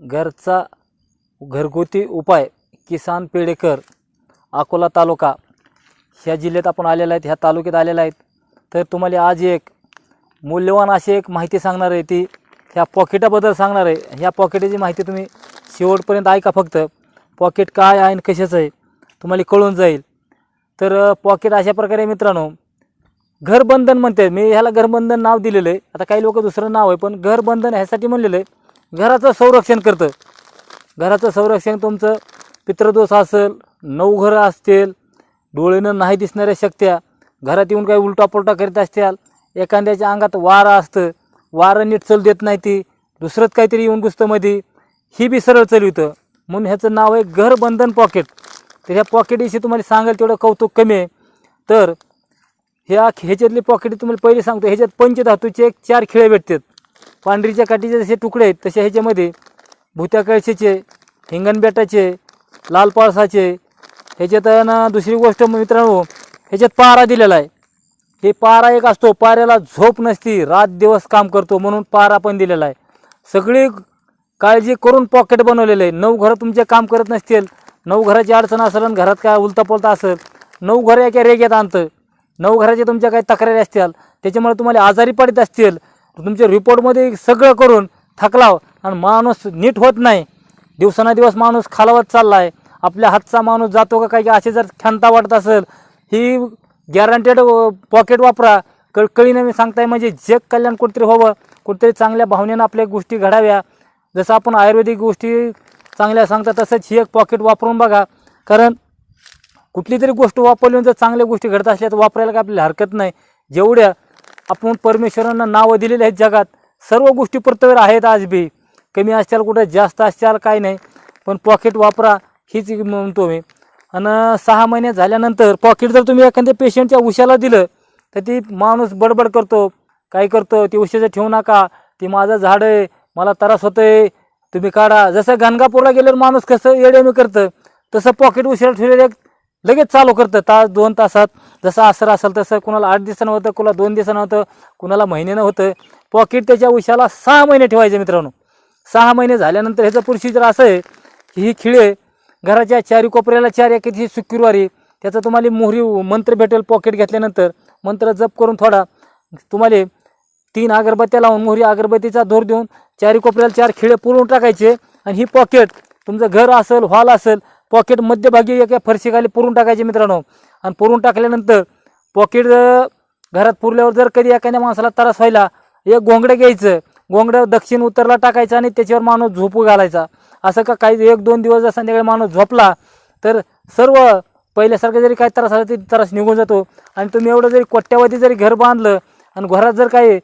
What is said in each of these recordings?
घरचा घरगुती उपाय किसान पेडेकर अकोला तालुका ह्या जिल्ह्यात आपण आलेला आहेत, ह्या तालुक्यात आलेला आहेत. तर तुम्हाला आज एक मूल्यवान अशी एक माहिती सांगणार आहे, ती ह्या पॉकेटाबद्दल सांगणार आहे. ह्या पॉकेटाची माहिती तुम्ही शेवटपर्यंत ऐका. फक्त पॉकेट काय आहे आणि कशाचं आहे तुम्हाला कळून जाईल. तर पॉकेट अशा प्रकारे मित्रांनो, घरबंधन म्हणते मी ह्याला, घरबंधन नाव दिलेलं आहे. आता काही लोक दुसरं नाव आहे, पण घरबंधन ह्यासाठी म्हणलेलं आहे, घराचं संरक्षण करतं. घराचं संरक्षण तुमचं पितृदोष असेल, 9 घरं असतील, डोळेनं नाही दिसणाऱ्या शक्त्या, घरात येऊन काही उलटापुलटा करीत असतील, एखाद्याच्या अंगात वारं असतं, वारं नीट चल देत नाही, ती दुसरंच काहीतरी येऊन घुसतं मध्ये, ही बी सरळ चलवितं. म्हणून ह्याचं नाव आहे घरबंधन पॉकेट. तर ह्या पॉकेटविषयी तुम्हाला सांगाल तेवढं कौतुक कमी आहे. तर ह्याच्यातली पॉकेट तुम्हाला पहिले सांगतो. ह्याच्यात पंचधातूचे 4 खिळे भेटतात. पांढरीच्या काठीचे जसे तुकडे आहेत तसे ह्याच्यामध्ये भुत्या कळशीचे, हिंगणबेटाचे, लाल पाळसाचे, ह्याच्यात ना दुसरी गोष्ट मित्रांनो, ह्याच्यात पारा दिलेला आहे. हे पारा एक असतो, पाऱ्याला झोप नसती, रात दिवस काम करतो, म्हणून पारा पण दिलेला आहे. सगळी काळजी करून पॉकेट बनवलेलं आहे. 9 घरं तुमचे काम करत नसतील, 9 घराची अडचण असेल आणि घरात काय उलतापलता असेल, 9 घरं एका रेग्यात आणतं, 9 घराचे तुमच्या काही तक्रारी असतील, त्याच्यामुळे तुम्हाला आजारी पडत असतील, तुमच्या रिपोर्टमध्ये सगळं करून थकलाव आणि माणूस नीट होत नाही, दिवसानुदिवस माणूस खालावत चालला आहे, आपल्या हातचा माणूस जातो का काही असे जर खंता वाटत असेल, ही गॅरंटेड पॉकेट वापरा. कळकळीने मी सांगताय, म्हणजे जग कल्याण कुठेतरी व्हावं, कुठेतरी चांगल्या भावनेनं आपल्या गोष्टी घडाव्या. जसं आपण आयुर्वेदिक गोष्टी चांगल्या सांगतात तसंच ही एक पॉकेट वापरून बघा. कारण कुठली तरी गोष्ट वापरली जर चांगल्या गोष्टी घडत असल्या तर वापरायला काय आपल्याला हरकत नाही. जेवढ्या आपण परमेश्वरांना नावं दिलेली आहेत जगात, सर्व गोष्टी पृथ्वीवर आहेत आज बी, कमी असतील कुठं जास्त असतील काय नाही, पण पॉकेट वापरा हीच म्हणतो मी. आणि 6 महिने झाल्यानंतर पॉकेट जर तुम्ही एखाद्या पेशंटच्या उशाला दिलं तर ती माणूस बडबड करतो, काय करतो, ती उशाचं ठेवू नका, ती माझं झाड आहे, मला त्रास होतोय, तुम्ही काढा. जसं गाणगापूरला गेल्यावर माणूस कसं येडेमी करतं, तसं पॉकेट उशाला ठेवलेलं लगेच चालू करतं, 1-2 तासात. जसं असर असेल तसं, कुणाला 8 दिवसानं होतं, कुणाला 2 दिवसानं होतं, कुणाला महिन्यानं होतं. पॉकेट त्याच्या उशाला 6 महिने ठेवायचे मित्रांनो. 6 महिने झाल्यानंतर ह्याचं प्रोसिजर असं आहे की ही खिळे घराच्या 4 कोपऱ्याला 4 एकाची शुक्रवारी त्याचं तुम्हाला मोहरी मंत्र भेटेल. पॉकेट घेतल्यानंतर मंत्र जप करून थोडा तुम्हाला 3 अगरबत्त्या लावून मोहरी अगरबत्तीचा धूर देऊन 4 कोपऱ्याला 4 खिळे पुरून टाकायचे. आणि ही पॉकेट तुमचं घर असेल, हॉल असेल, पॉकेट मध्यभागी एका फरशीखाली पुरून टाकायचे मित्रांनो. आणि पुरून टाकल्यानंतर पॉकेट घरात पुरल्यावर जर कधी एखाद्या माणसाला त्रास व्हायला, एक घोंगडं घ्यायचं, घोंगडं दक्षिण उत्तरला टाकायचं आणि त्याच्यावर माणूस झोपू घालायचा. असं का काही 1-2 दिवस जर संध्याकाळी माणूस झोपला तर सर्व पहिल्यासारखं जरी काही त्रास आला तरी त्रास निघून जातो. आणि तुम्ही एवढं जरी कोट्यावधी जरी घर बांधलं आणि घरात जर काही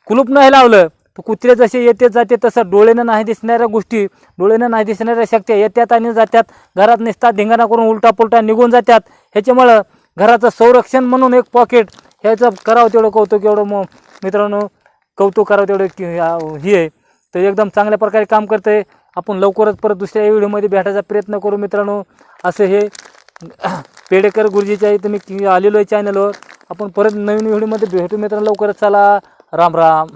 कुलूप नाही लावलं तर कुत्रे जसे येते जाते तसं डोळेनं नाही दिसणाऱ्या गोष्टी, डोळेनं नाही दिसणाऱ्या शक्त्या येतात आणि जातात, घरात निसतात धिंगाणा करून उलटापुलटा निघून जातात. ह्याच्यामुळं घराचं संरक्षण म्हणून एक पॉकेट ह्याचं करावं तेवढं कौतुक, एवढं मित्रांनो कौतुक करावं तेवढं ही आहे. तर एकदम चांगल्या प्रकारे काम करते. आपण लवकरच परत दुसऱ्या व्हिडिओमध्ये भेटायचा प्रयत्न करू मित्रांनो. असं हे पेडेकर गुरुजीच्या इथं मी आलेलो आहे चॅनलवर. आपण परत नवीन व्हिडिओमध्ये भेटू मित्रांनो लवकरच. चला, राम राम.